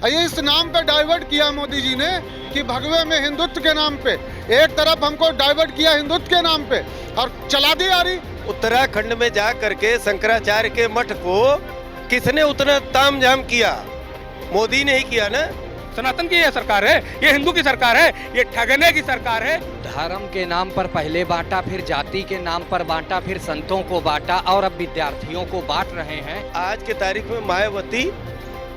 ये इस नाम पे डाइवर्ट किया मोदी जी ने कि भगवे में हिंदुत्व के नाम पे एक तरफ हमको डाइवर्ट किया हिंदुत्व के नाम पे और चला दी आ रही। उत्तराखंड में जा करके शंकराचार्य के मठ को किसने उतना तामझाम किया? मोदी ने ही किया ना। सनातन की ये सरकार है, ये हिंदू की सरकार है, ये ठगने की सरकार है। धर्म के नाम पर पहले बांटा, फिर जाति के नाम पर बांटा, फिर संतों को बांटा और अब विद्यार्थियों को बांट रहे हैं। आज के तारीख में मायावती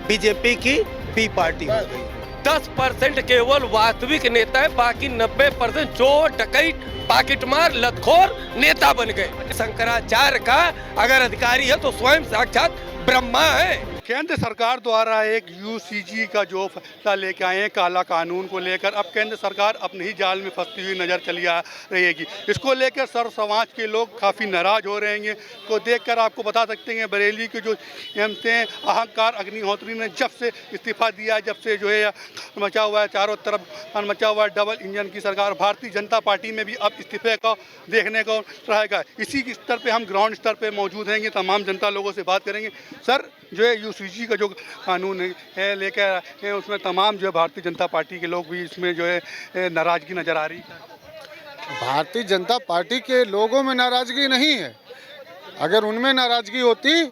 बीजेपी की बी पार्टी हो गई। 10% केवल वास्तविक नेता है, बाकी 90% चोर डकैत पाकिटमार लतखोर नेता बन गए। शंकराचार्य का अगर अधिकारी है तो स्वयं साक्षात ब्रह्मा है। केंद्र सरकार द्वारा एक यूसीजी का जो फैसला लेके आए हैं काला कानून को लेकर, अब केंद्र सरकार अपने ही जाल में फंसती हुई नजर चली आ रहेगी। इसको लेकर सर्व समाज के लोग काफ़ी नाराज हो रहे हैं। को देखकर आपको बता सकते हैं बरेली के जो एमपी हैं अहंकार अग्निहोत्री ने जब से इस्तीफा दिया, जब से जो है मचा हुआ है, चारों तरफ मचा हुआ है डबल इंजन की सरकार। भारतीय जनता पार्टी में भी अब इस्तीफे का देखने को रहेगा। इसी स्तर पर हम ग्राउंड स्तर पर मौजूद हैं, तमाम जनता लोगों से बात करेंगे। सर, जो है यूसीजी का जो कानून है लेकर उसमें तमाम जो है भारतीय जनता पार्टी के लोग भी इसमें जो है नाराज़गी नज़र आ रही है। भारतीय जनता पार्टी के लोगों में नाराज़गी नहीं है। अगर उनमें नाराज़गी होती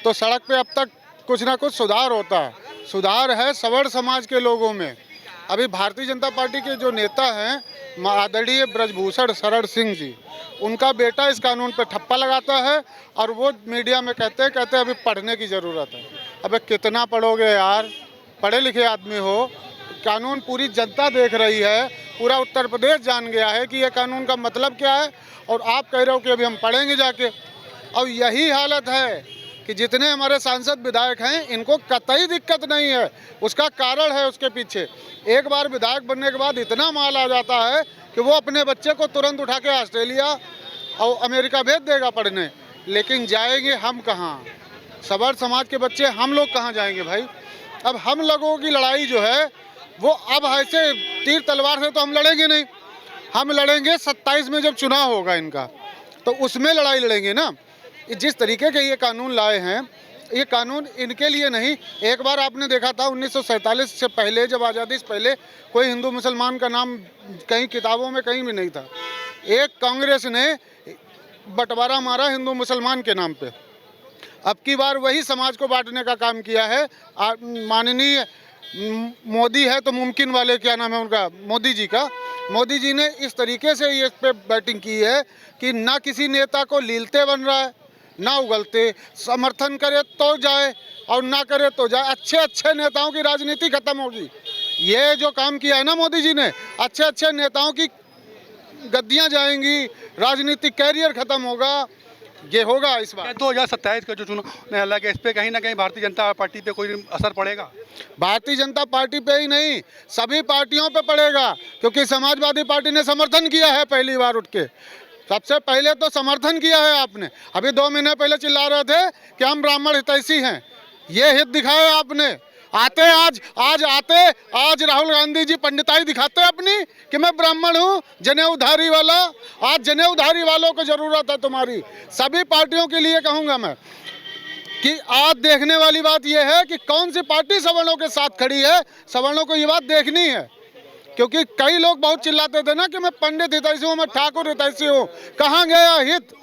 तो सड़क पे अब तक कुछ ना कुछ सुधार होता। सुधार है सवर्ण समाज के लोगों में। अभी भारतीय जनता पार्टी के जो नेता हैं आदरणीय ब्रजभूषण शरण सिंह जी, उनका बेटा इस कानून पर ठप्पा लगाता है और वो मीडिया में कहते हैं अभी पढ़ने की ज़रूरत है। अबे कितना पढ़ोगे यार, पढ़े लिखे आदमी हो। कानून पूरी जनता देख रही है, पूरा उत्तर प्रदेश जान गया है कि ये कानून का मतलब क्या है, और आप कह रहे हो कि अभी हम पढ़ेंगे जाके। और यही हालत है कि जितने हमारे सांसद विधायक हैं इनको कतई दिक्कत नहीं है। उसका कारण है उसके पीछे, एक बार विधायक बनने के बाद इतना माल आ जाता है कि वो अपने बच्चे को तुरंत उठा के ऑस्ट्रेलिया और अमेरिका भेज देगा पढ़ने। लेकिन जाएंगे हम कहाँ? सवर्ण समाज के बच्चे हम लोग कहाँ जाएंगे भाई? अब हम लोगों की लड़ाई जो है वो अब ऐसे तीर तलवार से तो हम लड़ेंगे नहीं। हम लड़ेंगे 27 में जब चुनाव होगा इनका, तो उसमें लड़ाई लड़ेंगे ना। जिस तरीके के ये कानून लाए हैं, ये कानून इनके लिए नहीं। एक बार आपने देखा था 1947 से पहले, जब आज़ादी से पहले कोई हिंदू मुसलमान का नाम कहीं किताबों में कहीं भी नहीं था। एक कांग्रेस ने बंटवारा मारा हिंदू मुसलमान के नाम पे। अब की बार वही समाज को बांटने का काम किया है। माननीय मोदी है तो मुमकिन वाले, क्या नाम है उनका, मोदी जी का। मोदी जी ने इस तरीके से ये इस पे बैटिंग की है कि ना किसी नेता को लीलते बन रहा है, ना उगलते। समर्थन करे तो जाए और ना करे तो जाए। अच्छे अच्छे नेताओं की राजनीति खत्म होगी। ये जो काम किया है ना मोदी जी ने, अच्छे अच्छे नेताओं की गद्दियां जाएंगी, राजनीतिक कैरियर खत्म होगा। ये होगा इस बार 2027 का जो चुनाव हालांकि इस पे कहीं ना कहीं भारतीय जनता पार्टी पे कोई असर पड़ेगा। भारतीय जनता पार्टी पे ही नहीं, सभी पार्टियों पे पड़ेगा, क्योंकि समाजवादी पार्टी ने समर्थन किया है पहली बार उठ के। सबसे पहले तो समर्थन किया है आपने। अभी 2 महीने पहले चिल्ला रहे थे कि हम ब्राह्मण हितैषी हैं। ये हित दिखाया आपने। आते आज राहुल गांधी जी पंडिताई दिखाते अपनी कि मैं ब्राह्मण हूँ, जनेऊधारी वाला। आज जनेऊधारी वालों को जरूरत है तुम्हारी। सभी पार्टियों के लिए कहूँगा मैं कि आज देखने वाली बात यह है कि कौन सी पार्टी सवर्णों के साथ खड़ी है। सवर्णों को ये बात देखनी है, क्योंकि कई लोग बहुत चिल्लाते थे ना कि मैं पंडित हितैषी हूँ, मैं ठाकुर हितैषी हूँ। कहाँ गया हित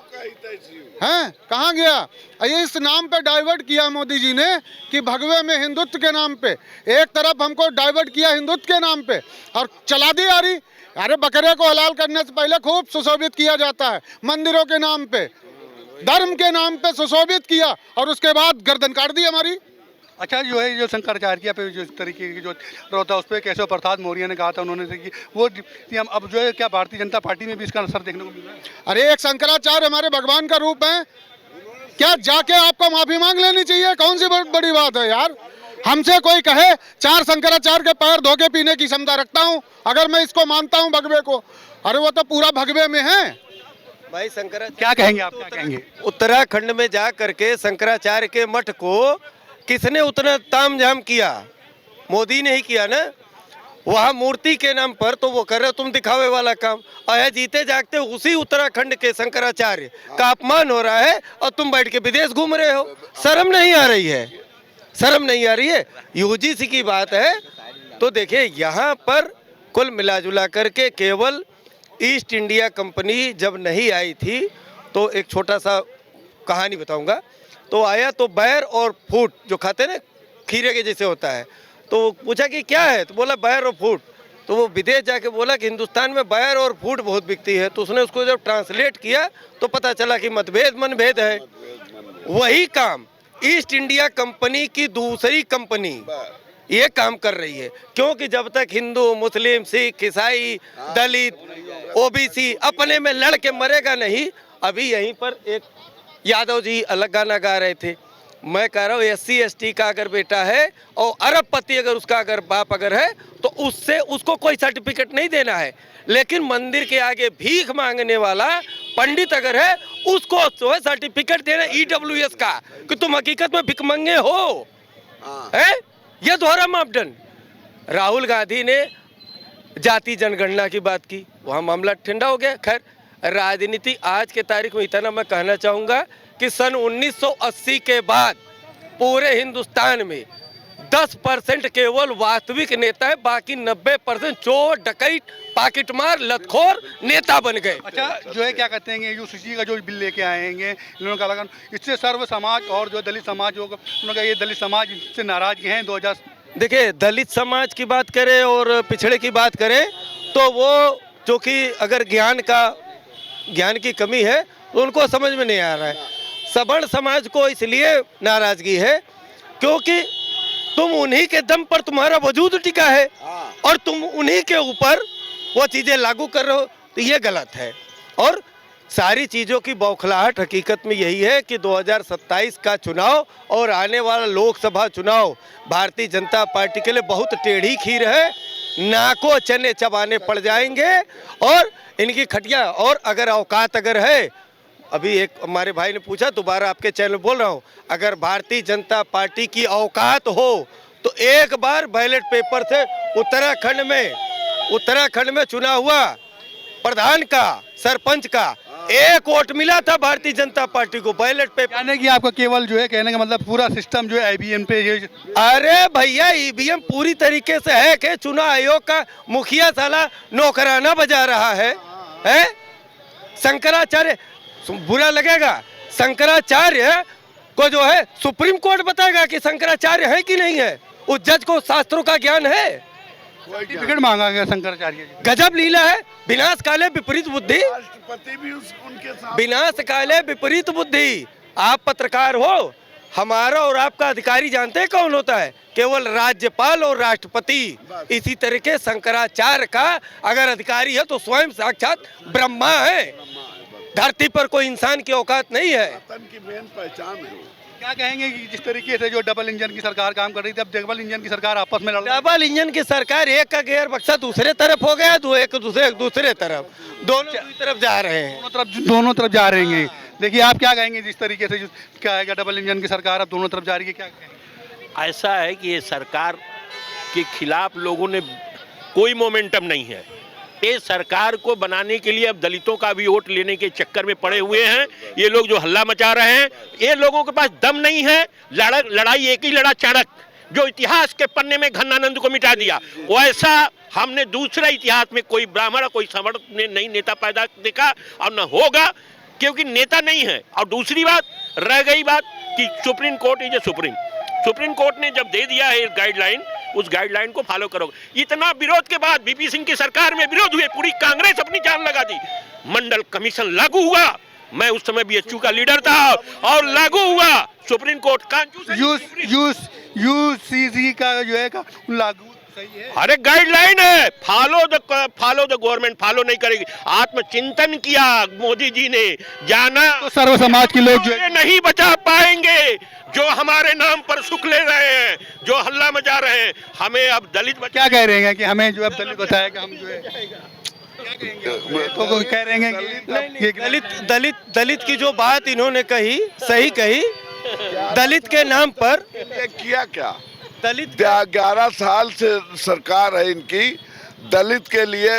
हैं? कहाँ गया? ये इस नाम पे डाइवर्ट किया मोदी जी ने कि भगवे में हिंदुत्व के नाम पे एक तरफ हमको डाइवर्ट किया हिंदुत्व के नाम पे और चला दी आ रही। अरे बकरे को हलाल करने से पहले खूब सुशोभित किया जाता है, मंदिरों के नाम पे, धर्म के नाम पे सुशोभित किया और उसके बाद गर्दन काट दी हमारी। अच्छा, जो है जो शंकराचार्य पे जो तरीके की जो होता है उस पर केशव प्रसाद मौर्य ने कहा था उन्होंने से कि वो हम अब जो है क्या भारतीय जनता पार्टी में भी इसका असर देखने को मिल रहा है? अरे एक शंकराचार्य हमारे भगवान का रूप है, क्या जाके आपको माफी मांग लेनी चाहिए? कौन सी बड़ी बात है यार? हमसे कोई कहे 4 शंकराचार्य के पैर धो के पीने की क्षमता रखता हूँ, अगर मैं इसको मानता हूँ भगवे को। अरे वो तो पूरा भगवे में है भाई। शंकराचार्य क्या कहेंगे आप, क्या कहेंगे? उत्तराखंड में जा करके शंकराचार्य के मठ को किसने उतना तामझाम किया? मोदी ने ही किया ना। वहाँ मूर्ति के नाम पर तो वो कर रहे तुम दिखावे वाला काम, और जीते जागते उसी उत्तराखंड के शंकराचार्य का अपमान हो रहा है और तुम बैठ के विदेश घूम रहे हो। शर्म नहीं आ रही है? शर्म नहीं आ रही है? यूजीसी की बात है तो देखिए यहाँ पर कुल मिला जुला करके केवल ईस्ट इंडिया कंपनी जब नहीं आई थी तो एक छोटा सा कहानी बताऊंगा। तो आया तो बैर और फूट जो खाते हैं ना खीरे के जैसे होता है, तो पूछा कि क्या है, तो बोला बैर और फूट। तो वो विदेश जाके बोला कि हिंदुस्तान में बैर और फूट बहुत बिकती है। तो उसने उसको जब ट्रांसलेट किया तो पता चला कि मतभेद मनभेद है। वही काम ईस्ट इंडिया कंपनी की दूसरी कंपनी ये काम कर रही है, क्योंकि जब तक हिंदू मुस्लिम सिख ईसाई दलित ओबीसी अपने में लड़ के मरेगा नहीं। अभी यहीं पर एक यादव जी अलग गाना गा रहे थे, मैं कह रहा हूँ SC ST का अगर बेटा है और अरबपति अगर उसका अगर बाप अगर है तो उससे उसको कोई सर्टिफिकेट नहीं देना है, लेकिन मंदिर के आगे भीख मांगने वाला पंडित अगर है उसको जो है सर्टिफिकेट देना EWS का कि तुम हकीकत में भिखमंगे हो। है ये दोहरा मापदंड। राहुल गांधी ने जाति जनगणना की बात की, वहाँ मामला ठंडा हो गया। खैर राजनीति आज के तारीख में इतना मैं कहना चाहूँगा कि सन 1980 के बाद पूरे हिंदुस्तान में 10% केवल वास्तविक नेता है, बाकी 90% चोर डकैत पाकिटमार लतखोर नेता बन गए। अच्छा जो है क्या कहते हैं यूसीसी का जो बिल लेके आएंगे इन्होंने कहा इससे सर्व समाज और जो दलित समाज होगा उन्होंने कहा ये दलित समाज इससे नाराज हैं 2000। देखिए दलित समाज की बात करें और पिछड़े की बात करें तो वो जो कि अगर ज्ञान की कमी है तो उनको समझ में नहीं आ रहा है। सवर्ण समाज को इसलिए नाराजगी है क्योंकि तुम उन्हीं के दम पर तुम्हारा वजूद टिका है और तुम उन्हीं के ऊपर वो चीज़ें लागू कर रहे हो, तो ये गलत है। और सारी चीज़ों की बौखलाहट हकीकत में यही है कि 2027 का चुनाव और आने वाला लोकसभा चुनाव भारतीय जनता पार्टी के लिए बहुत टेढ़ी खीर है। नाको चने चबाने पड़ जाएंगे और इनकी खटिया। और अगर औकात अगर है, अभी एक हमारे भाई ने पूछा, दोबारा आपके चैनल बोल रहा हूँ, अगर भारतीय जनता पार्टी की औकात हो तो एक बार बैलेट पेपर से उत्तराखंड में चुनाव हुआ प्रधान का सरपंच का, एक वोट मिला था भारतीय जनता पार्टी को बैलेट पेपर। यानी कि आपका केवल जो है कहने का मतलब पूरा सिस्टम जो है IBM पे अरे भैया EVM पूरी तरीके से है कि चुनाव आयोग का मुखिया साला नौकराना बजा रहा है। शंकराचार्य, बुरा लगेगा, शंकराचार्य को जो है सुप्रीम कोर्ट बताएगा कि शंकराचार्य है कि नहीं है। उस जज को शास्त्रों का ज्ञान है। सर्टिफिकेट मांगा गया शंकराचार्य जी। गजब लीला है। विनाश काले विपरीत बुद्धि, विनाश काले विपरीत बुद्धि। आप पत्रकार हो, हमारा और आपका अधिकारी जानते हैं कौन होता है? केवल राज्यपाल और राष्ट्रपति। इसी तरीके शंकराचार्य का अगर अधिकारी है तो स्वयं साक्षात ब्रह्मा है। धरती पर कोई इंसान की औकात नहीं है। की मेन पहचान है। क्या कहेंगे कि जिस तरीके से जो डबल इंजन की सरकार काम कर रही थी, अब डबल इंजन की सरकार आपस में डबल इंजन की सरकार, एक का गियर बक्सा दूसरे तरफ हो गया, एक दूसरे तरफ, दोनों तरफ जा रहे हैं, दोनों तरफ जा रहे हैं। देखिए आप क्या कहेंगे जिस तरीके से क्या है डबल इंजन की सरकार अब दोनों तरफ जा रही है, क्या कहेंगे? ऐसा है कि ये सरकार के खिलाफ लोगों ने कोई मोमेंटम नहीं है। ये सरकार को बनाने के लिए अब दलितों का भी वोट लेने के चक्कर में पड़े हुए हैं ये लोग जो हल्ला मचा रहे हैं। ये लोगों के पास दम नहीं है। लड़ाई एक ही लड़ा चाणक, जो इतिहास के पन्ने में घनानंद को मिटा दिया, वैसा हमने दूसरा इतिहास में कोई ब्राह्मण कोई सवर्ण ने नहीं नेता पैदा देखा और न होगा, क्योंकि नेता नहीं है। और दूसरी बात रह गई बात कि supreme court is supreme court ने जब दे दिया है गाइडलाइन, उस गाइडलाइन को फॉलो करोगे। इतना विरोध के बाद VP सिंह की सरकार में विरोध हुए, पूरी कांग्रेस अपनी जान लगा दी, मंडल कमीशन लागू हुआ। मैं उस समय BHU का लीडर था और लागू हुआ। सुप्रीम कोर्ट UCC का जो है लागू सही है। अरे गाइडलाइन है, फॉलो द गवर्नमेंट फॉलो नहीं करेगी। आत्मचिंतन किया मोदी जी ने, जाना तो सर्व समाज के लोग जो नहीं बचा पाएंगे, जो हमारे नाम पर सुख ले रहे हैं, जो हल्ला मचा रहे हैं। हमें अब दलित क्या कह रहे हैं कि हमें जो अब दलित बताएगा, हम जो है तो कह रहे हैं दलित की जो बात इन्होंने कही सही कही। दलित के नाम पर किया क्या? दलित 11 साल से सरकार है इनकी। दलित के लिए,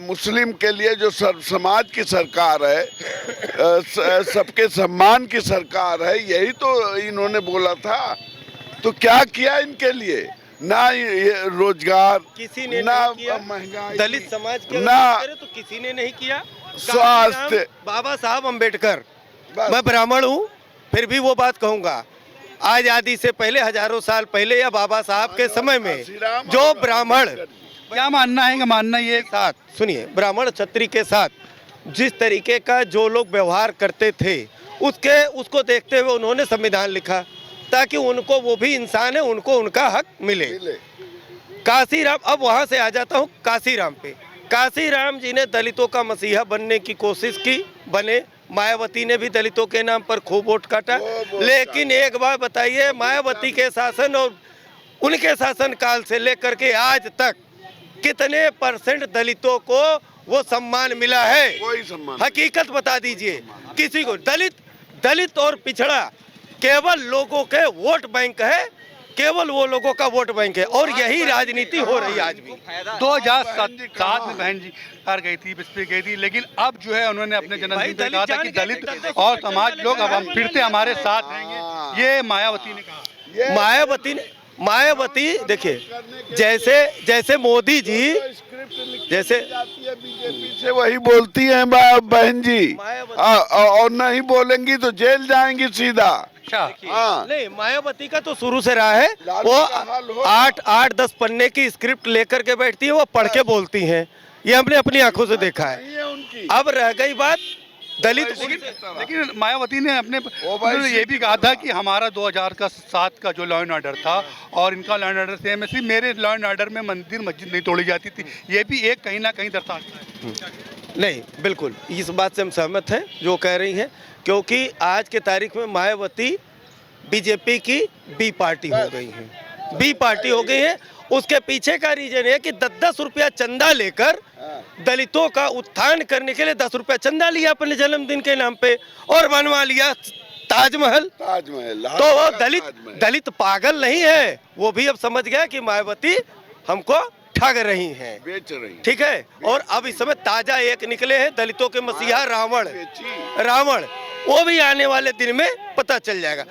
मुस्लिम के लिए जो समाज की सरकार है, सबके सम्मान की सरकार है, यही तो इन्होंने बोला था। तो क्या किया इनके लिए? ना ये रोजगार, किसी ने ना नहीं किया। महंगाई, दलित समाज के ना तो किसी ने नहीं किया। स्वास्थ्य। बाबा साहब अम्बेडकर, बस। मैं ब्राह्मण हूँ फिर भी वो बात कहूँगा, आजादी से पहले हजारों साल पहले या बाबा साहब के समय में जो ब्राह्मण, क्या मानना है कि मानना ये साथ सुनिए, ब्राह्मण क्षत्रिय के साथ जिस तरीके का जो लोग व्यवहार करते थे उसको देखते हुए उन्होंने संविधान लिखा ताकि उनको, वो भी इंसान है, उनको उनका हक मिले। काशीराम, अब वहाँ से आ जाता हूँ काशीराम पे। काशीराम जी ने दलितों का मसीहा बनने की कोशिश की, बने। मायावती ने भी दलितों के नाम पर खूब वोट काटा। लेकिन एक बात बताइए, मायावती के शासन और उनके शासन काल से लेकर के आज तक कितने % दलितों को वो सम्मान मिला है? कोई सम्मान। हकीकत बता दीजिए किसी को। दलित और पिछड़ा केवल लोगों के वोट बैंक है, केवल वो लोगों का वोट बैंक है, और यही राजनीति हो रही है आज भी। 2007 में बहन जी हार गई थी, बिस्पे गई थी, लेकिन अब जो है उन्होंने अपने जन्मदिन पे कहा था कि दलित और समाज लोग अब हम फिर से हमारे साथ रहेंगे, ये मायावती ने कहा। मायावती देखिए, जैसे मोदी जी, जैसे बीजेपी से वही बोलती हैं बहन जी, और नहीं बोलेंगी तो जेल जाएंगी सीधा। हाँ। नहीं, मायावती का तो शुरू से रहा है, वो 8-10 पन्ने की स्क्रिप्ट लेकर के बैठती है, वो पढ़ के बोलती हैं, ये हमने अपनी आंखों से देखा है। अब रह गई बात दलित, लेकिन मायावती ने अपने ये भी कहा था कि हमारा 2007 का जो लॉ एंड ऑर्डर था और इनका लॉ एंड ऑर्डर सेम है, सिर्फ मेरे लॉ एंड ऑर्डर में मंदिर मस्जिद नहीं तोड़ी जाती थी, ये भी एक कहीं ना कहीं दर्शाता है। नहीं, बिल्कुल इस बात से हम सहमत हैं जो कह रही हैं, क्योंकि आज के तारीख में मायावती बीजेपी की बी पार्टी हो गई है, बी पार्टी हो गई है। उसके पीछे का रीजन है कि 10-10 रुपया चंदा लेकर दलितों का उत्थान करने के लिए 10 रुपया चंदा लिया अपने जन्मदिन के नाम पे और बनवा लिया ताजमहल। तो वो दलित पागल नहीं है, वो भी अब समझ गया कि मायावती हमको ठग रही हैं, बेच रही। ठीक है। और अब इस समय ताजा एक निकले हैं दलितों के मसीहा रावण, वो भी आने वाले दिन में पता चल जाएगा।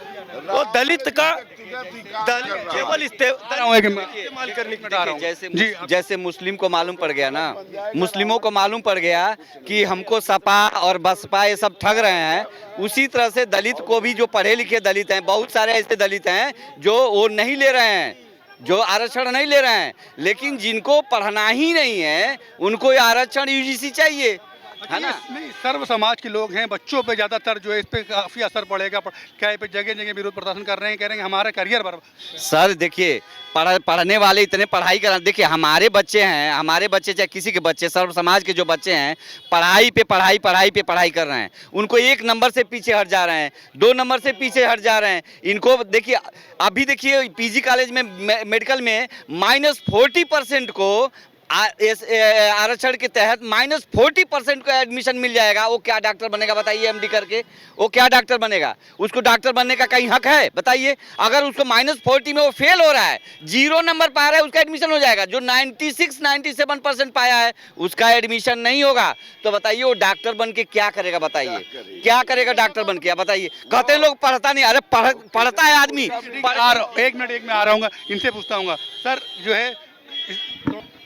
वो दलित का केवल इस्तेमाल करने की, जैसे मुस्लिम को मालूम पड़ गया ना, मुस्लिमों को मालूम पड़ गया कि हमको सपा और बसपा ये सब ठग रहे हैं, उसी तरह से दलित को भी, जो पढ़े लिखे दलित हैं, बहुत सारे ऐसे दलित हैं जो वो नहीं ले रहे हैं, जो आरक्षण नहीं ले रहे हैं, लेकिन जिनको पढ़ना ही नहीं है उनको ये आरक्षण यूजीसी चाहिए, है ना। नहीं, सर्व समाज के लोग हैं, बच्चों पे ज़्यादातर जो है इस पे काफ़ी असर पड़ेगा। क्या पे जगह विरोध प्रदर्शन कर रहे हैं, कह रहे हैं हमारा करियर बर्बाद। सर देखिए, पढ़ने वाले इतने पढ़ाई कर, देखिए हमारे बच्चे हैं, हमारे बच्चे चाहे किसी के बच्चे, सर्व समाज के जो बच्चे हैं, पढ़ाई पे पढ़ाई कर रहे हैं, उनको 1 नंबर से पीछे हट जा रहे हैं, 2 नंबर से पीछे हट जा रहे हैं। इनको देखिए, अभी देखिए पीजी कॉलेज में, मेडिकल में -40% को आरक्षण के तहत -40% को एडमिशन मिल जाएगा। वो क्या डॉक्टर बनेगा बताइए? एमडी करके वो क्या डॉक्टर बनेगा? उसको डॉक्टर बनने का कहीं हक है बताइए? अगर उसको -40 में वो फेल हो रहा है, 0 नंबर पा रहा है, उसका एडमिशन हो जाएगा। जो 96-97% पाया है उसका एडमिशन नहीं होगा। तो बताइए वो डॉक्टर बन के क्या करेगा? बताइए क्या करेगा डॉक्टर बन के? बताइए। कहते हैं लोग पढ़ता नहीं, अरे पढ़ता है आदमी। 1 मिनट में आ रहा हूँ, इनसे पूछता हूँ सर, जो है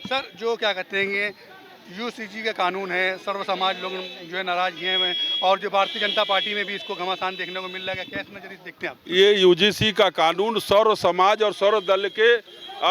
सर जो क्या कहते हैं यूसीजी का कानून है, सर्व समाज लोग जो है नाराज हैं, और जो भारतीय जनता पार्टी में भी इसको घमासान देखने को मिल रहा है, क्या इस नजरिए से देखते हैं आप? ये यूजीसी का कानून सर्व समाज और सर्व दल के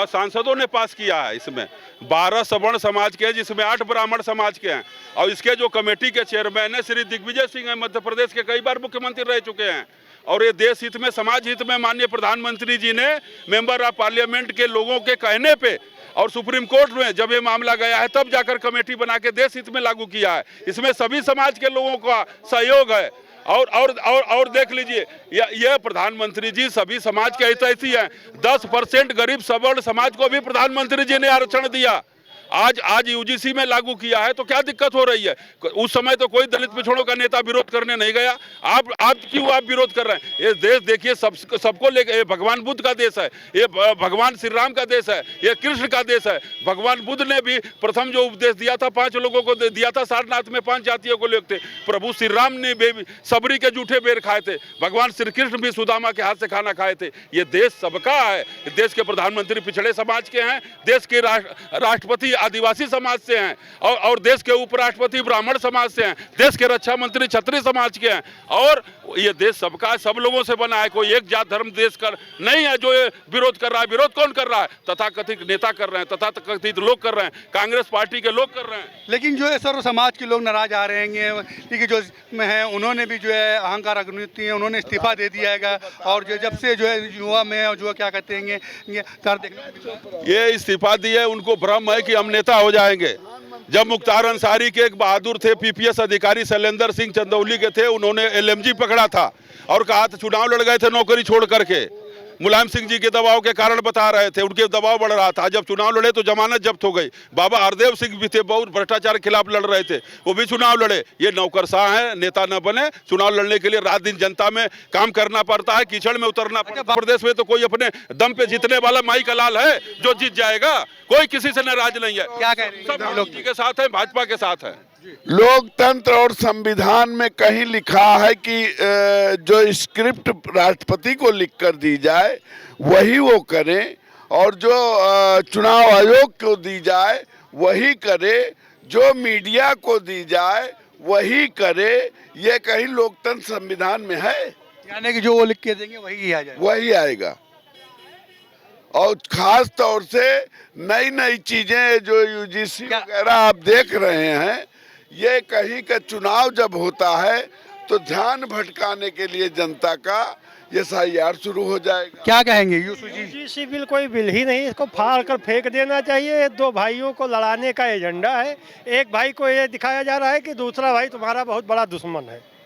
सांसदों ने पास किया है। इसमें 12 सवर्ण समाज के हैं, जिसमें 8 ब्राह्मण समाज के हैं, और इसके जो कमेटी के चेयरमैन है श्री दिग्विजय सिंह है, मध्य प्रदेश के कई बार मुख्यमंत्री रह चुके हैं। और ये देश हित में, समाज हित में माननीय प्रधानमंत्री जी ने मेंबर ऑफ पार्लियामेंट के लोगों के कहने पे और सुप्रीम कोर्ट में जब ये मामला गया है तब जाकर कमेटी बना के देश हित में लागू किया है। इसमें सभी समाज के लोगों का सहयोग है। और देख लीजिए, यह प्रधानमंत्री जी सभी समाज के हितैषी हैं। 10% गरीब सवर्ण समाज को भी प्रधानमंत्री जी ने आरक्षण दिया। आज आज यूजीसी में लागू किया है तो क्या दिक्कत हो रही है? उस समय तो कोई दलित पिछड़ों का नेता विरोध करने नहीं गया। आप क्यों आप विरोध कर रहे हैं? ये देश देखिए सबको लेकर, ये भगवान बुद्ध का देश है, ये भगवान श्री राम का देश है, ये कृष्ण का देश है। भगवान बुद्ध ने भी प्रथम जो उपदेश दिया था 5 लोगों को दिया था, सारनाथ में 5 जातियों को लेते। प्रभु श्री राम ने भी सबरी के जूठे बेर खाए थे। भगवान श्री कृष्ण भी सुदामा के हाथ से खाना खाए थे। ये देश सबका है। देश के प्रधानमंत्री पिछड़े समाज के हैं, देश के राष्ट्रपति आदिवासी समाज से हैं, और देश के उपराष्ट्रपति ब्राह्मण समाज से हैं, देश के रक्षा मंत्री क्षत्रिय समाज के हैं। और ये देश सबका है, सब लोगों से बना है। कोई एक जात धर्म देश का नहीं है जो ये विरोध कर रहा है। विरोध कौन कर रहा है? तथाकथित नेता कर रहे हैं, तथाकथित लोग कर रहे हैं, कांग्रेस पार्टी के लोग कर रहे हैं। लेकिन जो है सर्व समाज के लोग नाराज आ रहे हैं, क्योंकि जो में है उन्होंने भी जो है अहंकार राजनीति है, उन्होंने इस्तीफा दे दिया है। और जो जब से जो है युवा में और जो क्या कहते हैं ये इस्तीफा दिए, उनको भ्रम है कि हम नेता हो जाएंगे। जब मुख्तार अंसारी के एक बहादुर थे पीपीएस अधिकारी शैलेंद्र सिंह चंदौली के थे, उन्होंने एलएमजी पकड़ा था और कहा था, चुनाव लड़ गए थे नौकरी छोड़ करके, मुलायम सिंह जी के दबाव के कारण बता रहे थे, उनके दबाव बढ़ रहा था। जब चुनाव लड़े तो जमानत जब्त हो गई। बाबा हरदेव सिंह भी थे, बहुत भ्रष्टाचार के खिलाफ लड़ रहे थे, वो भी चुनाव लड़े। ये नौकरशाह हैं, नेता न बने। चुनाव लड़ने के लिए रात दिन जनता में काम करना पड़ता है, कीचड़ में उतरना पड़ता है। प्रदेश में तो कोई अपने दम पे जीतने वाला माई का लाल है जो जीत जाएगा। कोई किसी से नाराज नहीं है। क्या कह रहे हैं? सब लोग जी के साथ है, भाजपा के साथ है। लोकतंत्र और संविधान में कहीं लिखा है कि जो स्क्रिप्ट राष्ट्रपति को लिख कर दी जाए वही वो करें, और जो चुनाव आयोग को दी जाए वही करे, जो मीडिया को दी जाए वही करे। ये कहीं लोकतंत्र संविधान में है? यानी कि जो वो लिख के देंगे वही आ जाएगा। वही आएगा। और खास तौर से नई नई चीजें जो यूजीसी वगैरह आप देख रहे हैं, ये कहीं का चुनाव जब होता है तो ध्यान भटकाने के लिए जनता का ये SIR शुरू हो जाएगा। क्या कहेंगे? यूजीसी बिल कोई बिल ही नहीं, इसको फाड़ कर फेंक देना चाहिए। 2 भाइयों को लड़ाने का एजेंडा है। एक भाई को ये दिखाया जा रहा है कि दूसरा भाई तुम्हारा बहुत बड़ा दुश्मन है,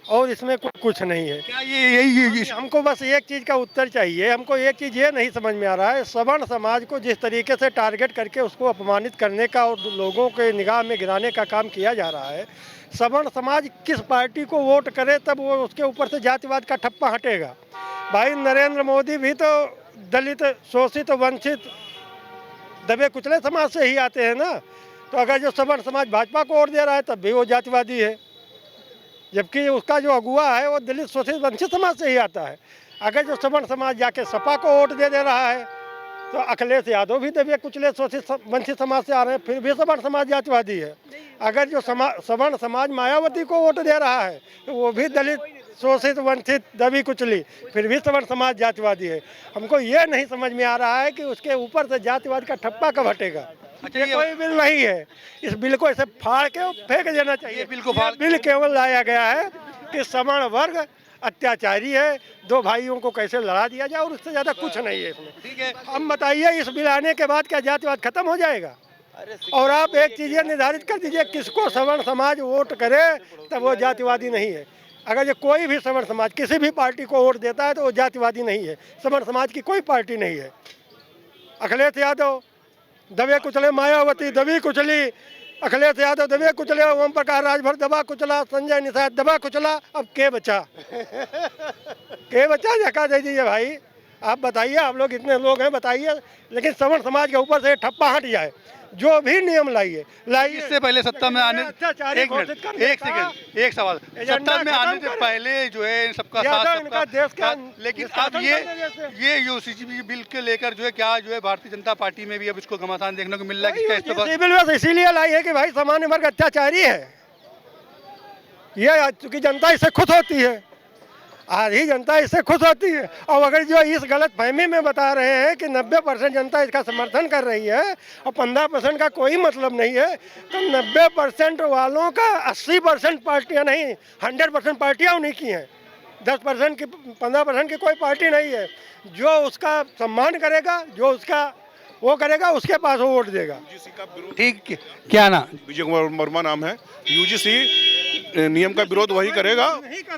और इसमें कुछ नहीं है। क्या यही हमको बस एक चीज़ का उत्तर चाहिए। हमको एक चीज़ ये नहीं समझ में आ रहा है, सवर्ण समाज को जिस तरीके से टारगेट करके उसको अपमानित करने का और लोगों के निगाह में गिराने का काम किया जा रहा है, सवर्ण समाज किस पार्टी को वोट करे तब वो उसके ऊपर से जातिवाद का ठप्पा हटेगा। भाई नरेंद्र मोदी भी तो दलित, शोषित, वंचित, दबे कुचले समाज से ही आते हैं ना। तो अगर जो सवर्ण समाज भाजपा को वोट दे रहा है तब भी वो जातिवादी है, जबकि उसका जो अगुआ है वो दलित, शोषित, वंचित समाज से ही आता है। अगर जो सवर्ण समाज जाके सपा को वोट दे रहा है तो अखिलेश यादव भी दबे कुचले, शोषित, वंचित समाज से आ रहे हैं, फिर भी सवर्ण समाज जातिवादी है। अगर जो सवर्ण समाज मायावती को वोट दे रहा है तो वो भी दलित, शोषित, वंचित, दबी कुचली, फिर भी सवर्ण समाज जातिवादी है। हमको ये नहीं समझ में आ रहा है कि उसके ऊपर से जातिवाद का ठप्पा कब हटेगा। ये कोई बिल नहीं है, इस बिल को ऐसे फाड़ के फेंक देना चाहिए। बिल केवल लाया गया है कि सवर्ण वर्ग अत्याचारी है, 2 भाइयों को कैसे लड़ा दिया जाए, और उससे ज़्यादा कुछ नहीं है इसमें। ठीक है, हम बताइए इस बिल आने के बाद क्या जातिवाद खत्म हो जाएगा? और आप एक चीज़ निर्धारित कर दीजिए, किसको सवर्ण समाज वोट करे तब वो जातिवादी नहीं है। अगर ये कोई भी सवर्ण समाज किसी भी पार्टी को वोट देता है तो वो जातिवादी नहीं है। सवर्ण समाज की कोई पार्टी नहीं है। अखिलेश यादव दबे कुचले, मायावती दबी कुचली, अखिलेश यादव दबे कुचले, ओम प्रकाश राजभर दबा कुचला, संजय निषाद दबा कुचला, अब के बचा? के बचा जगह दे दीजिए भाई। आप बताइए, आप लोग इतने लोग हैं, बताइए। लेकिन सवर्ण समाज के ऊपर से ठप्पा हट जाए, जो भी नियम लाइए। इससे पहले सत्ता में आने, एक सवाल, सत्ता में आने से पहले जो है सबका साथ, देश का, लेकिन अब ये यूसीसी बिल के लेकर जो है क्या जो है भारतीय जनता पार्टी में भी अब इसको घमासान देखने को मिल रहा है कि बिल बस इसीलिए लाई है कि भाई सामान्य वर्ग अत्याचारी है। ये चूंकि जनता इससे खुश होती है, आधी जनता इससे खुश होती है। और अगर जो इस गलत फहमी में बता रहे हैं कि 90% जनता इसका समर्थन कर रही है और 15% का कोई मतलब नहीं है, तो 90% वालों का 80% पार्टियां नहीं, 100% पार्टियां उन्हीं की हैं। 10% की, 15% की कोई पार्टी नहीं है। जो उसका सम्मान करेगा, जो उसका वो करेगा, उसके पास वो वोट देगा। ठीक, क्या नाम? विजय कुमार वर्मा नाम है। यूजीसी नियम का विरोध वही करेगा,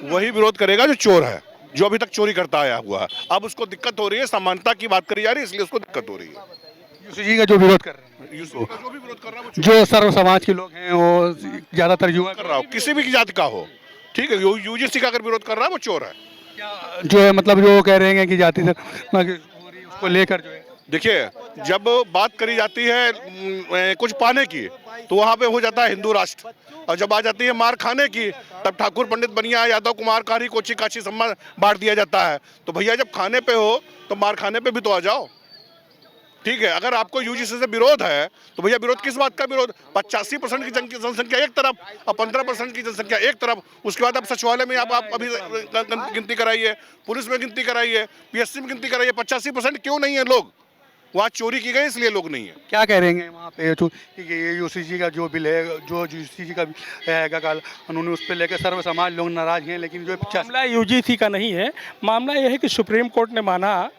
वही विरोध करेगा जो चोर है, जो अभी तक चोरी करता आया हुआ है। अब उसको दिक्कत हो रही है, समानता की बात करी जा रही है, इसलिए उसको दिक्कत हो रही है। यूजीसी का जो विरोध कर रहे हैं यूसी का जो भी विरोध कर रहा है वो जो सर्व समाज के लोग हैं वो ज्यादातर युवा कर रहा हो, किसी भी जाति का हो, ठीक है, यूजीसी का अगर विरोध कर रहा है वो चोर है। जो है मतलब जो कह रहे हैं कि जाति से उसको लेकर जो है देखिए, जब बात करी जाती है कुछ पाने की तो वहाँ पे हो जाता है हिंदू राष्ट्र, और जब आ जाती है मार खाने की तब ठाकुर पंडित बनिया यादव कुमार कारी कोची काची सम्मान बांट दिया जाता है। तो भैया जब खाने पे हो तो मार खाने पे भी तो आ जाओ, ठीक है। अगर आपको यूजीसी से विरोध है तो भैया विरोध किस बात का विरोध? 85% की जनसंख्या एक तरफ और 15% की जनसंख्या एक तरफ, उसके बाद आप सचिवालय में आप अभी गिनती कराइए, पुलिस में गिनती कराइए, पीएससी में गिनती कराइए, 85% क्यों नहीं है लोग? वहाँ चोरी की गई इसलिए लोग नहीं है। क्या कह रहे हैं वहाँ पे कि ये यूसीजी का जो बिल है, जो यूसीजी का है कल उन्होंने उस पर लेकर सर्व समाज लोग नाराज हैं, लेकिन जो मामला यूजीसी का नहीं है, मामला यह है कि सुप्रीम कोर्ट ने माना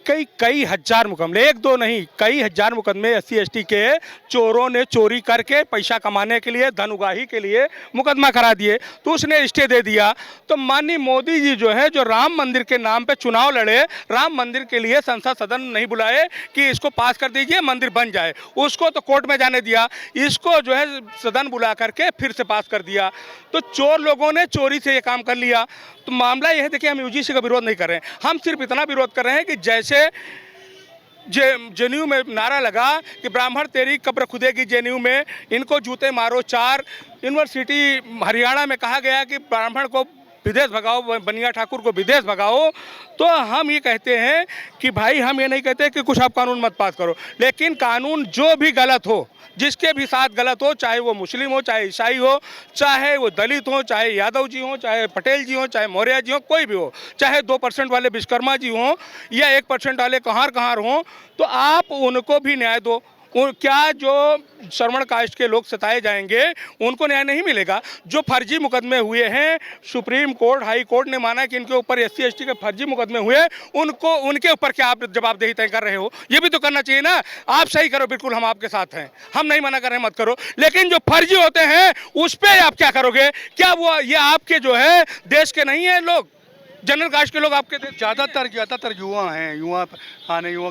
कई हजार मुकदमे, एक दो नहीं कई हजार मुकदमे SC/ST के चोरों ने चोरी करके पैसा कमाने के लिए, धन उगाही के लिए मुकदमा करा दिए, तो उसने स्टे दे दिया। तो माननीय मोदी जी जो है, जो राम मंदिर के नाम पे चुनाव लड़े, राम मंदिर के लिए संसद सदन नहीं बुलाए कि इसको पास कर दीजिए मंदिर बन जाए, उसको तो कोर्ट में जाने दिया, इसको जो है सदन बुला करके फिर से पास कर दिया। तो चोर लोगों ने चोरी से ये काम कर लिया। तो मामला यह है, देखिए हम यूजीसी का विरोध नहीं कर रहे हैं, हम सिर्फ इतना विरोध कर रहे हैं कि जैसे जेएनयू में नारा लगा कि ब्राह्मण तेरी कब्र खुदेगी जेएनयू में, इनको जूते मारो 4, यूनिवर्सिटी हरियाणा में कहा गया कि ब्राह्मण को विदेश भगाओ, बनिया ठाकुर को विदेश भगाओ, तो हम ये कहते हैं कि भाई हम ये नहीं कहते कि कुछ आप कानून मत पास करो, लेकिन कानून जो भी गलत हो, जिसके भी साथ गलत हो, चाहे वो मुस्लिम हो, चाहे ईसाई हो, चाहे वो दलित हो, चाहे यादव जी हो, चाहे पटेल जी हो, चाहे मौर्य जी हो, कोई भी हो, चाहे 2% वाले विश्वकर्मा जी हों या 1% वाले कहार हों, तो आप उनको भी न्याय दो। क्या जो श्रमण कास्ट के लोग सताए जाएंगे उनको न्याय नहीं मिलेगा? जो फर्जी मुकदमे हुए हैं, सुप्रीम कोर्ट, हाई कोर्ट ने माना कि इनके ऊपर SC/ST के फर्जी मुकदमे हुए, उनको उनके ऊपर क्या आप जवाबदेही तय कर रहे हो? ये भी तो करना चाहिए ना। आप सही करो, बिल्कुल हम आपके साथ हैं, हम नहीं मना कर रहे हैं मत करो, लेकिन जो फर्जी होते हैं उस पर आप क्या करोगे? क्या वो ये आपके जो है देश के नहीं है लोग, जनरल कास्ट के लोग आपके ज़्यादातर युवा हैं, युवा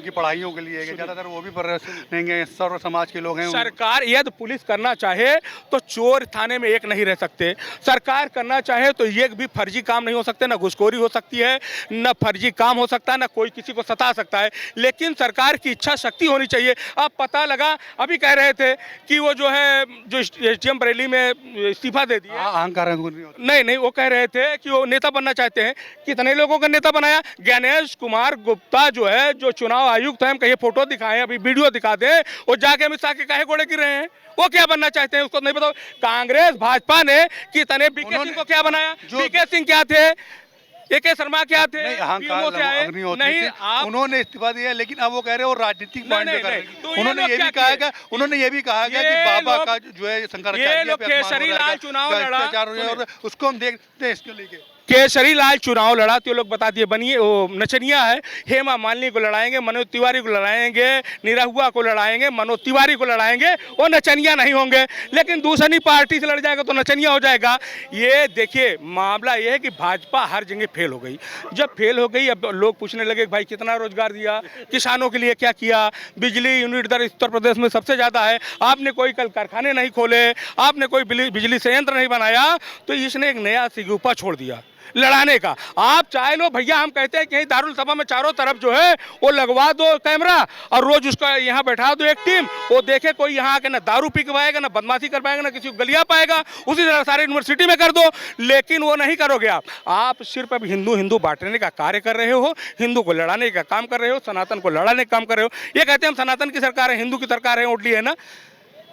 की पढ़ाइयों के लिए ज़्यादातर वो भी पढ़ रहेंगे, सर्व समाज के लोग हैं। सरकार यदि पुलिस करना चाहे तो चोर थाने में एक नहीं रह सकते, सरकार करना चाहे तो ये भी फर्जी काम नहीं हो सकते, ना घुसखोरी हो सकती है, ना फर्जी काम हो सकता है, ना कोई किसी को सता सकता है, लेकिन सरकार की इच्छा शक्ति होनी चाहिए। अब पता लगा, अभी कह रहे थे कि वो जो है जो SDM बरेली में इस्तीफा दे दिया, अहंकार नहीं, वो कह रहे थे कि वो नेता बनना चाहते हैं। कितने लोगों का नेता बनाया? गणेश कुमार गुप्ता जो है, जो चुनाव आयुक्त है, हम कहीं फोटो दिखाएं, अभी वीडियो दिखा दें, वो जाके अमित शाह के काहे घोड़े गिर रहे हैं, वो क्या बनना चाहते हैं उसको नहीं बताओ। कांग्रेस भाजपा ने कितने बीके सिंह को क्या बनाया? बीके सिंह क्या थे, AK शर्मा क्या थे? नहीं, उन्होंने इस्तीफा दिया, लेकिन अब वो कह रहे हैं वो राजनीतिक पॉइंट पे कर रहे हैं। उन्होंने ये भी कहा कि बाबा का जो है शंकराचार्य पे केसरी लाल चुनाव लड़ा, उसको हम देखते हैं, इसको लेके केसरी लाल चुनाव लड़ा तो लोग बता दिए बनिए वो नचनिया है। हेमा मालिनी को लड़ाएंगे, मनोज तिवारी को लड़ाएंगे, निरहुआ को लड़ाएंगे, मनोज तिवारी को लड़ाएंगे, वो नचनिया नहीं होंगे। लेकिन दूसरी पार्टी से लड़ जाएगा तो नचनिया हो जाएगा। ये देखिए मामला ये है कि भाजपा हर जगह फेल हो गई। जब फेल हो गई, अब लोग पूछने लगे भाई कितना रोजगार दिया, किसानों के लिए क्या किया, बिजली यूनिट दर उत्तर प्रदेश में सबसे ज़्यादा है, आपने कोई कल कारखाने नहीं खोले, आपने कोई बिजली संयंत्र नहीं बनाया, तो इसने एक नया सिगुपा छोड़ दिया लड़ाने का। आप चाहे लो भैया, हम कहते हैं कहीं दारुल सभा में चारों तरफ जो है वो लगवा दो कैमरा और रोज उसका यहाँ बैठा दो एक टीम, वो देखे कोई यहाँ आके ना दारू पी के पाएगा, ना बदमाशी कर पाएगा, ना किसी को गलिया पाएगा। उसी तरह सारे यूनिवर्सिटी में कर दो, लेकिन वो नहीं करोगे आप सिर्फ अब हिंदू बांटने का कार्य कर रहे हो, हिंदू को लड़ाने का काम कर रहे हो, सनातन को लड़ाने का काम कर रहे हो। ये कहते हैं हम सनातन की सरकार है, हिंदू की सरकार है, ओटली है ना।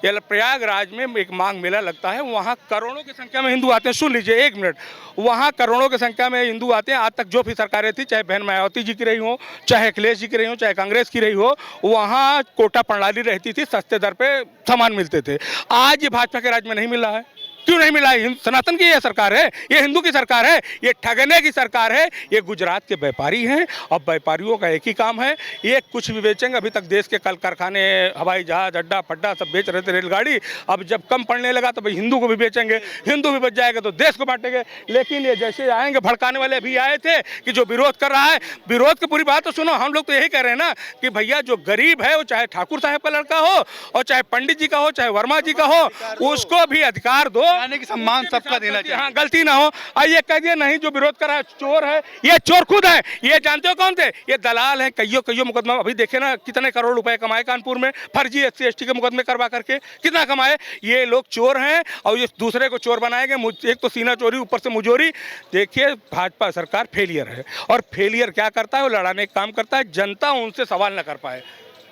प्रयागराज में एक माघ मेला लगता है, वहाँ करोड़ों की संख्या में हिंदू आते हैं। सुन लीजिए 1 मिनट, वहाँ करोड़ों की संख्या में हिंदू आते हैं। आज तक जो भी सरकारें थी, चाहे बहन मायावती जी की रही हो, चाहे अखिलेश जी की रही हो, चाहे कांग्रेस की रही हो, वहाँ कोटा प्रणाली रहती थी, सस्ते दर पे सामान मिलते थे। आज ये भाजपा के राज्य में नहीं मिल रहा है। क्यों नहीं मिला? सनातन की ये सरकार है, ये हिंदू की सरकार है, ये ठगने की सरकार है। ये गुजरात के व्यापारी हैं और व्यापारियों का एक ही काम है, ये कुछ भी बेचेंगे। अभी तक देश के कल कारखाने, हवाई जहाज, अड्डा पड्डा सब बेच रहे थे, रेलगाड़ी। अब जब कम पड़ने लगा तो भाई हिंदू को भी बेचेंगे, हिंदू भी बच जाएगा तो देश को बांटेंगे। लेकिन ये जैसे आएंगे भड़काने वाले अभी आए थे कि जो विरोध कर रहा है, विरोध की पूरी बात तो सुनो। हम लोग तो यही कह रहे हैं ना कि भैया जो गरीब है, वो चाहे ठाकुर साहब का लड़का हो और चाहे पंडित जी का हो, चाहे वर्मा जी का हो, उसको भी अधिकार दो, यानी कि सम्मान सबका देना चाहिए। हाँ, गलती ना हो। और ये कह दिया नहीं जो विरोध कर रहा है चोर है, ये चोर खुद है। ये जानते हो कौन थे? ये दलाल हैं। कईयों मुकदमा अभी देखे ना, कितने करोड़ रुपए कमाए कानपुर में फर्जी SC ST के मुकदमे करवा करके, कितना कमाए। ये लोग चोर हैं और ये दूसरे को चोर बनाएंगे। एक तो सीना चोरी, ऊपर से मुजोरी। देखिए भाजपा सरकार फेलियर है, और फेलियर क्या करता है? वो लड़ाने का काम करता है, जनता उनसे सवाल न कर पाए।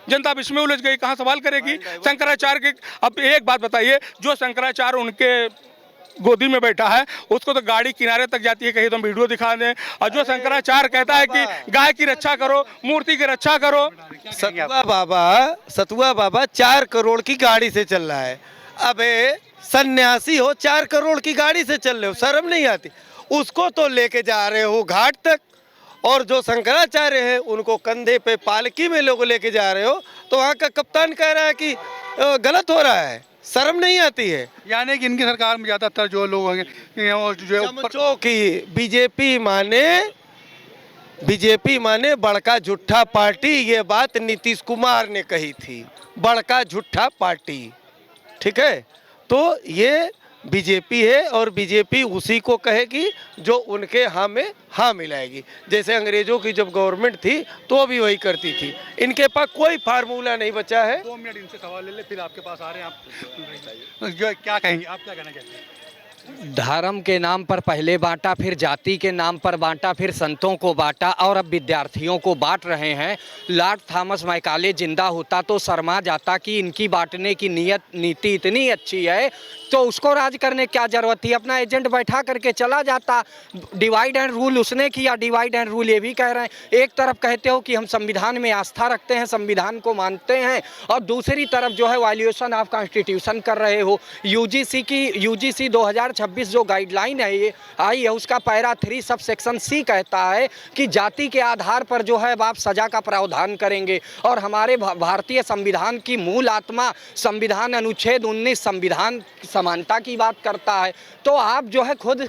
जनता विश्व में उलझ गई, कहाँ सवाल करेगी? शंकराचार्य के, अब एक बात बताइए, जो शंकराचार्य उनके गोदी में बैठा है उसको तो गाड़ी किनारे तक जाती है, कहीं तो हम वीडियो दिखा दें। और जो शंकराचार्य कहता है कि गाय की रक्षा करो, मूर्ति की रक्षा करो। सतुआ बाबा 4 करोड़ की गाड़ी से चल रहा है। अबे सन्यासी हो, 4 करोड़ की गाड़ी से चल रहे हो, शर्म नहीं आती? उसको तो लेके जा रहे हो घाट तक, और जो शंकराचार्य है उनको कंधे पे पालकी में लोग लेके जा रहे हो। तो वहाँ का कप्तान कह रहा है कि गलत हो रहा है, शर्म नहीं आती है? यानी कि इनकी सरकार में ज़्यादातर जो लोग होंगे जो चमचों की बीजेपी माने बड़का झूठा पार्टी। ये बात नीतीश कुमार ने कही थी, बड़का झूठा पार्टी। ठीक है, तो ये बीजेपी है और बीजेपी उसी को कहेगी जो उनके हाँ में हाँ मिलाएगी। जैसे अंग्रेजों की जब गवर्नमेंट थी तो भी वही करती थी। इनके पास कोई फार्मूला नहीं बचा है। 2 मिनट इनसे सवाल ले ले, फिर आपके पास आ रहे हैं। आप जो क्या कहेंगे, आप क्या कहना चाहते हैं? धर्म के नाम पर पहले बांटा, फिर जाति के नाम पर बांटा, फिर संतों को बांटा और अब विद्यार्थियों को बांट रहे हैं। लॉर्ड थॉमस मैकाले जिंदा होता तो शर्मा जाता कि इनकी बांटने की नीति इतनी अच्छी है तो उसको राज करने क्या जरूरत थी? अपना एजेंट बैठा करके चला जाता। डिवाइड एंड रूल उसने किया। डिवाइड एंड रूल ये भी कह रहे हैं, एक तरफ कहते हो कि हम संविधान में आस्था रखते हैं, संविधान को मानते हैं, और दूसरी तरफ जो है वायलेशन ऑफ कॉन्स्टिट्यूशन कर रहे हो। यूजीसी 2026 जो गाइडलाइन है ये आई है, उसका पैरा 3 सब सेक्शन C कहता है कि जाति के आधार पर जो है आप सजा का प्रावधान करेंगे। और हमारे भारतीय संविधान की मूल आत्मा संविधान अनुच्छेद 19 संविधान समानता की बात करता है। तो आप जो है खुद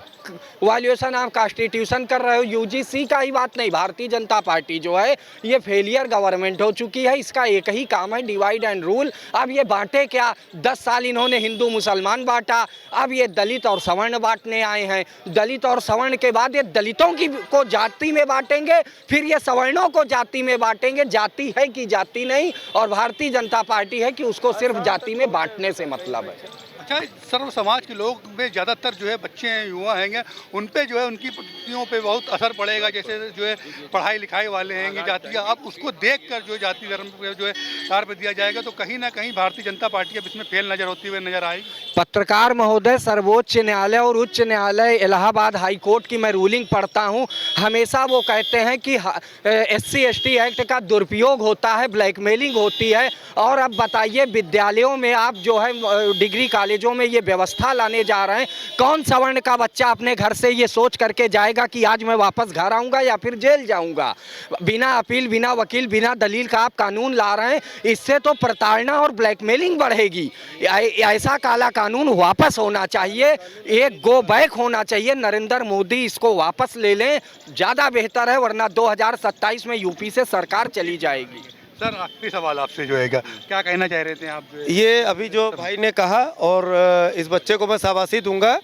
वायलेशन ऑफ कॉन्स्टिट्यूशन कर रहे हो। यूजीसी का ही बात नहीं, भारतीय जनता पार्टी जो है ये फेलियर गवर्नमेंट हो चुकी है। इसका एक ही काम है, डिवाइड एंड रूल। अब ये बांटे क्या? 10 साल इन्होंने हिंदू मुसलमान बांटा, अब ये दलित और सवर्ण बांटने आए हैं। दलित और सवर्ण के बाद ये दलितों की को जाति में बांटेंगे, फिर ये सवर्णों को जाति में बांटेंगे। जाति है कि जाति नहीं, और भारतीय जनता पार्टी है कि उसको सिर्फ जाति में बांटने से मतलब है। अच्छा, सर्व समाज के लोग में ज़्यादातर जो है बच्चे हैं, युवा हैं, उन पे जो है उनकी प्रतियों पे बहुत असर पड़ेगा। जैसे जो है पढ़ाई लिखाई वाले हैं जाति, अब उसको देखकर जो जाति धर्म पे जो है कार पे दिया जाएगा, तो कहीं ना कहीं भारतीय जनता पार्टी अब इसमें फेल नजर होती हुई नजर आएगी। पत्रकार महोदय, सर्वोच्च न्यायालय और उच्च न्यायालय इलाहाबाद हाई कोर्ट की मैं रूलिंग पढ़ता हूँ। हमेशा वो कहते हैं कि SC ST एक्ट का दुरुपयोग होता है, ब्लैकमेलिंग होती है। और अब बताइए, विद्यालयों में आप जो है डिग्री कॉलेजों में ये व्यवस्था लाने जा रहे हैं, कौन सवर्ण का बच्चा अपने घर से ये सोच करके जाएगा कि आज मैं वापस घर आऊँगा या फिर जेल जाऊँगा? बिना अपील, बिना वकील, बिना दलील का आप कानून ला रहे हैं। इससे तो प्रताड़ना और ब्लैकमेलिंग बढ़ेगी। ऐसा काला कानून वापस होना चाहिए, एक गो बैक होना चाहिए। नरेंद्र मोदी इसको वापस ले लें, ज़्यादा बेहतर है, वरना 2027 में यूपी से सरकार चली जाएगी। सर, आखिरी सवाल आपसे जो है, क्या कहना चाह रहे थे आप? ये अभी जो भाई ने कहा, और इस बच्चे को मैं शाबाशी दूंगा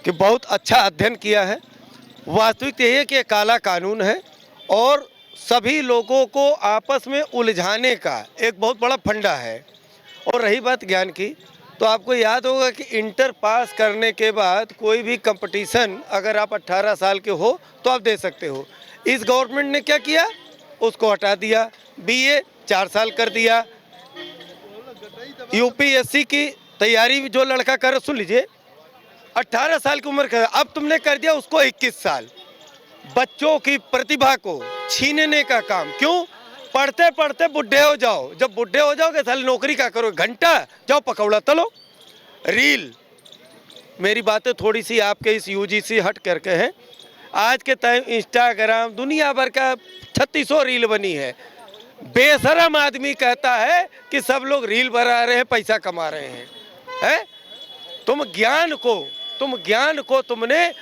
कि बहुत अच्छा अध्ययन किया है। वास्तविक यही है कि काला कानून है और सभी लोगों को आपस में उलझाने का एक बहुत बड़ा फंडा है। और रही बात ज्ञान की, तो आपको याद होगा कि इंटर पास करने के बाद कोई भी कंपटीशन अगर आप 18 साल के हो तो आप दे सकते हो। इस गवर्नमेंट ने क्या किया? उसको हटा दिया। BA 4 साल कर दिया। UPSC की तैयारी जो लड़का कर, सुन लीजिए, 18 साल की उम्र का, अब तुमने कर दिया उसको 21 साल। बच्चों की प्रतिभा को छीनने का काम। क्यों? पढ़ते पढ़ते बुढ़े हो जाओ। जब बुढ़े हो जाओगे साल नौकरी क्या करो? घंटा जाओ पकौड़ा तलो, रील मेरी बातें थोड़ी सी आपके इस यूजीसी हट करके हैं। आज के टाइम इंस्टाग्राम दुनिया भर का 3600 रील बनी है। बेशरम आदमी कहता है कि सब लोग रील बना रहे हैं, पैसा कमा रहे हैं। तुम ज्ञान को तुमने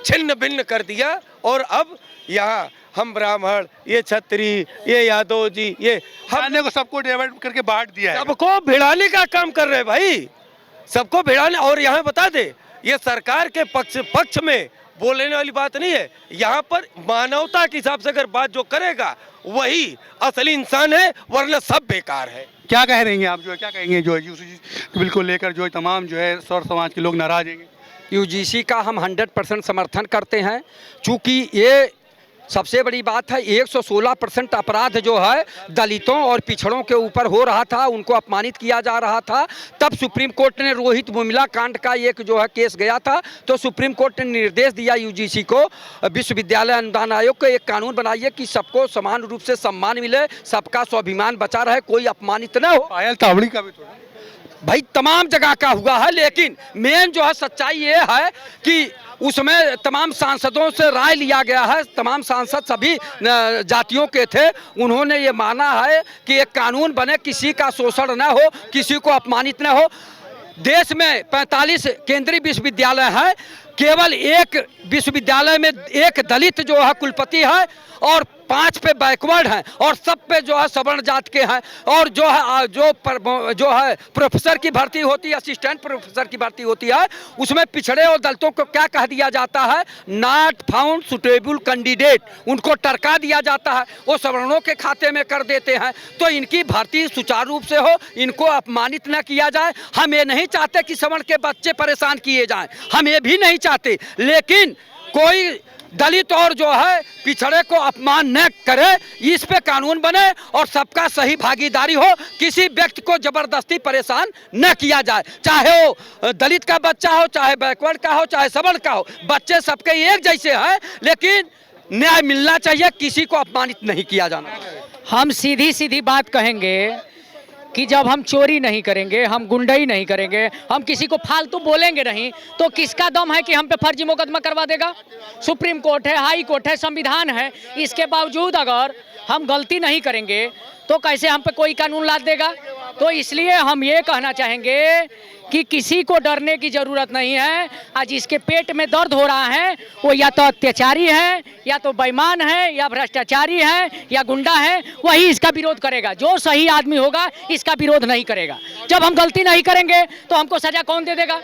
छिन्न भिन्न कर दिया और अब यहाँ हम ब्राह्मण, ये छत्री, ये यादव जी, ये हमने को सबको डिवाइड करके बांट दिया है। सबको भिड़ाने का काम कर रहे हैं भाई, सबको भिड़ाने। और यहाँ बता दे, ये सरकार के पक्ष में बोलने वाली बात नहीं है। यहाँ पर मानवता के हिसाब से अगर बात जो करेगा वही असली इंसान है, वरना सब बेकार है। क्या कह रही हैं आप, जो है क्या कहेंगे जो यूजीसी बिल को लेकर जो तमाम जो है सौर समाज के लोग नाराज हैं? यूजीसी का हम 100% समर्थन करते हैं, चूँकि ये सबसे बड़ी बात है 116% अपराध जो है दलितों और पिछड़ों के ऊपर हो रहा था, उनको अपमानित किया जा रहा था। तब सुप्रीम कोर्ट ने रोहित मुमिला कांड का एक जो है केस गया था, तो सुप्रीम कोर्ट ने निर्देश दिया यूजीसी को, विश्वविद्यालय अनुदान आयोग को एक कानून बनाइए कि सबको समान रूप से सम्मान मिले, सबका स्वाभिमान बचा रहे, कोई अपमानित न हो। पायल तावड़ी का भी तो भाई तमाम जगह का हुआ है, लेकिन मेन जो है सच्चाई ये है कि उसमें तमाम सांसदों से राय लिया गया है। तमाम सांसद सभी जातियों के थे, उन्होंने ये माना है कि एक कानून बने, किसी का शोषण न हो, किसी को अपमानित न हो। देश में 45 केंद्रीय विश्वविद्यालय है, केवल एक विश्वविद्यालय में एक दलित जो है कुलपति है और 5 पे बैकवर्ड हैं और सब पे जो है सवर्ण जात के हैं। और जो है प्रोफेसर की भर्ती होती है, असिस्टेंट प्रोफेसर की भर्ती होती है, उसमें पिछड़े और दलितों को क्या कह दिया जाता है, नॉट फाउंड सुटेबल कैंडिडेट, उनको टरका दिया जाता है, वो सवर्णों के खाते में कर देते हैं। तो इनकी भर्ती सुचारू रूप से हो, इनको अपमानित न किया जाए। हम ये नहीं चाहते कि सवर्ण के बच्चे परेशान किए जाएं, हम ये भी नहीं चाहते, लेकिन कोई दलित और जो है पिछड़े को अपमान न करे, इस पे कानून बने और सबका सही भागीदारी हो, किसी व्यक्ति को जबरदस्ती परेशान न किया जाए, चाहे वो दलित का बच्चा हो, चाहे बैकवर्ड का हो, चाहे सवर्ण का हो, बच्चे सबके एक जैसे हैं, लेकिन न्याय मिलना चाहिए, किसी को अपमानित नहीं किया जाना। हम सीधी सीधी बात कहेंगे कि जब हम चोरी नहीं करेंगे, हम गुंडई नहीं करेंगे, हम किसी को फालतू बोलेंगे नहीं, तो किसका दम है कि हम पे फर्जी मुकदमा करवा देगा? सुप्रीम कोर्ट है, हाई कोर्ट है, संविधान है, इसके बावजूद अगर हम गलती नहीं करेंगे तो कैसे हम पे कोई कानून लाद देगा? तो इसलिए हम ये कहना चाहेंगे कि किसी को डरने की ज़रूरत नहीं है। आज जिसके पेट में दर्द हो रहा है वो या तो अत्याचारी है, या तो बेईमान है, या भ्रष्टाचारी है, या गुंडा है, वही इसका विरोध करेगा। जो सही आदमी होगा इसका विरोध नहीं करेगा। जब हम गलती नहीं करेंगे तो हमको सजा कौन दे देगा?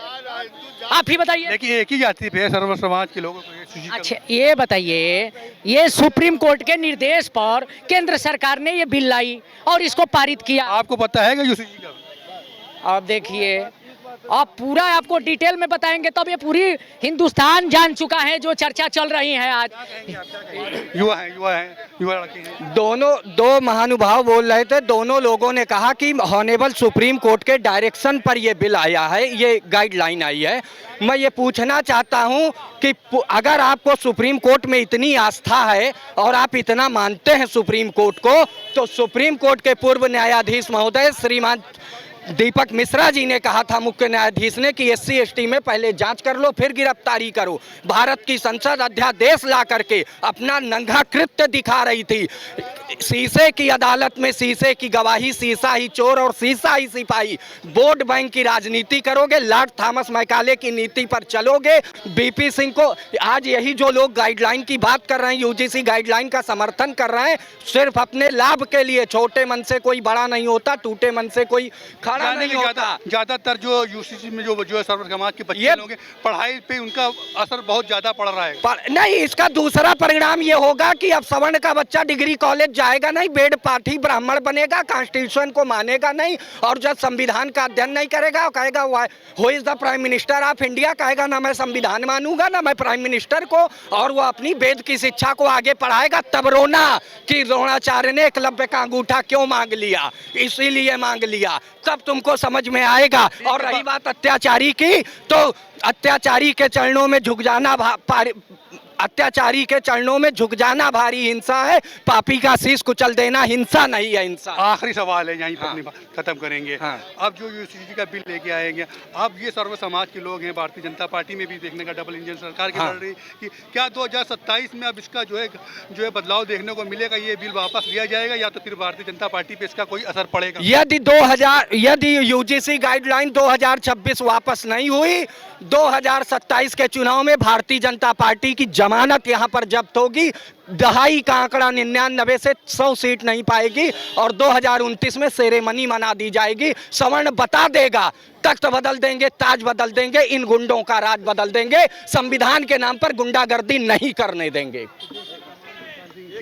आप ही बताइए। लेकिन एक ही जाति पे सर्व समाज के लोगों को। अच्छा ये बताइए, ये सुप्रीम कोर्ट के निर्देश पर केंद्र सरकार ने ये बिल लाई और इसको पारित किया। आपको पता है यूसीसी का? आप देखिए, आप पूरा आपको डिटेल में बताएंगे तब। ये पूरी हिंदुस्तान जान चुका है जो चर्चा चल रही है आज। युवा लड़के हैं। दो महानुभाव बोल रहे थे, दोनों लोगों ने कहा कि ऑनरेबल सुप्रीम कोर्ट के डायरेक्शन पर ये बिल आया है, ये गाइडलाइन आई है। मैं ये पूछना चाहता हूँ कि अगर आपको सुप्रीम कोर्ट में इतनी आस्था है और आप इतना मानते हैं सुप्रीम कोर्ट को, तो सुप्रीम कोर्ट के पूर्व न्यायाधीश महोदय श्रीमान दीपक मिश्रा जी ने कहा था मुख्य न्यायाधीश ने कि SC/ST में पहले जांच कर लो फिर गिरफ्तारी करो। भारत की संसद अध्यादेश ला करके अपना नंगा कृत्य दिखा रही थी। शीशे की अदालत में शीशे की गवाही, शीशा ही चोर और शीशा ही सिपाही। वोट बैंक की राजनीति करोगे, लॉर्ड थॉमस मैकाले की नीति पर चलोगे। BP सिंह को आज यही जो लोग गाइडलाइन की बात कर रहे हैं, UGC गाइडलाइन का समर्थन कर रहे हैं, सिर्फ अपने लाभ के लिए। छोटे मन से कोई बड़ा नहीं होता, टूटे मन से कोई खड़ा नहीं होता। ज्यादातर जो यूसीसी में जो सर्व समाज के बच्चे लोग हैं, पढ़ाई पे उनका असर बहुत ज्यादा पड़ रहा है। नहीं, इसका दूसरा परिणाम ये होगा कि अब सवर्ण का बच्चा डिग्री कॉलेज जाएगा नहीं, बेड पाठी ब्राह्मण बनेगा, कॉन्स्टिट्यूशन को मानेगा नहीं, और जब संविधान का अध्ययन नहीं करेगा, कहेगा who is the prime minister of India, कहेगा ना मैं संविधान मानूंगा ना मैं प्राइम मिनिस्टर को, और वो अपनी वेद की शिक्षा को आगे पढ़ाएगा। तब रोना कि द्रोणाचार्य ने एकलव्य का अंगूठा क्यों मांग लिया, इसीलिए मांग लिया, तब तुमको समझ में आएगा। और रही बात अत्याचारी की, तो अत्याचारी के चरणों में झुक जाना अत्याचारी के चरणों में झुक जाना भारी हिंसा है, पापी का शीश कुचल देना हिंसा नहीं है, हिंसा। आखिरी सवाल है, यहीं पर अपनी बात खत्म करेंगे। अब जो यूसीजी का बिल लेके आएंगे, अब ये सर्व समाज के लोग हैं, भारतीय जनता पार्टी में भी देखने का डबल इंजन सरकार की लड़ रही कि क्या 2027 में अब इसका जो है बदलाव देखने को मिलेगा, ये बिल वापस लिया जाएगा या तो फिर भारतीय जनता पार्टी पे इसका कोई असर पड़ेगा? यदि यूजीसी गाइडलाइन 2026 वापस नहीं हुई, 2027 के चुनाव में भारतीय जनता पार्टी की जमानत यहां पर जब्त होगी, दहाई का आंकड़ा 99 से 100 सीट नहीं पाएगी और 2029 में सेरेमनी मना दी जाएगी। सवर्ण बता देगा, तख्त बदल देंगे, ताज बदल देंगे, इन गुंडों का राज बदल देंगे, संविधान के नाम पर गुंडागर्दी नहीं करने देंगे।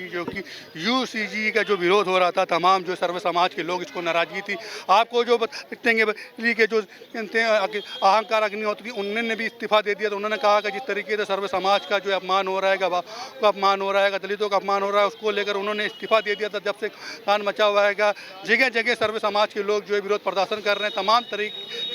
जो कि यूसीजी का जो विरोध हो रहा था, तमाम जो सर्व समाज के लोग, इसको नाराजगी थी। आपको जो देखेंगे के जो अहंकार अग्निहोत्री, उन्होंने भी इस्तीफा दे दिया। तो उन्होंने कहा कि जिस तरीके से सर्व समाज का जो अपमान हो रहा है, अपमान हो रहा है, दलितों का अपमान हो रहा है, उसको लेकर उन्होंने इस्तीफा दे दिया था। जब से कान मचा हुआ है, जगह जगह सर्व समाज के लोग जो है विरोध प्रदर्शन कर रहे हैं।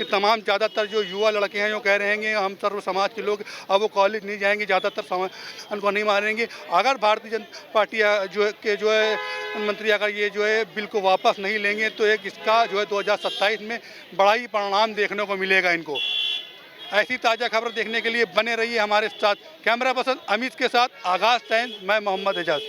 तमाम ज़्यादातर जो युवा लड़के हैं, जो कह रहे हैं हम सर्व समाज के लोग अब वो कॉलेज नहीं जाएंगे, ज़्यादातर उनको नहीं मारेंगे। अगर भारतीय जनता पार्टी जो है मंत्री अगर ये जो है बिल को वापस नहीं लेंगे तो एक इसका जो है 2027 में बड़ा ही परिणाम देखने को मिलेगा इनको। ऐसी ताज़ा खबर देखने के लिए बने रहिए हमारे साथ। कैमरा पर्सन अमित के साथ आगाज़ टाइम्स, मैं मोहम्मद एजाज।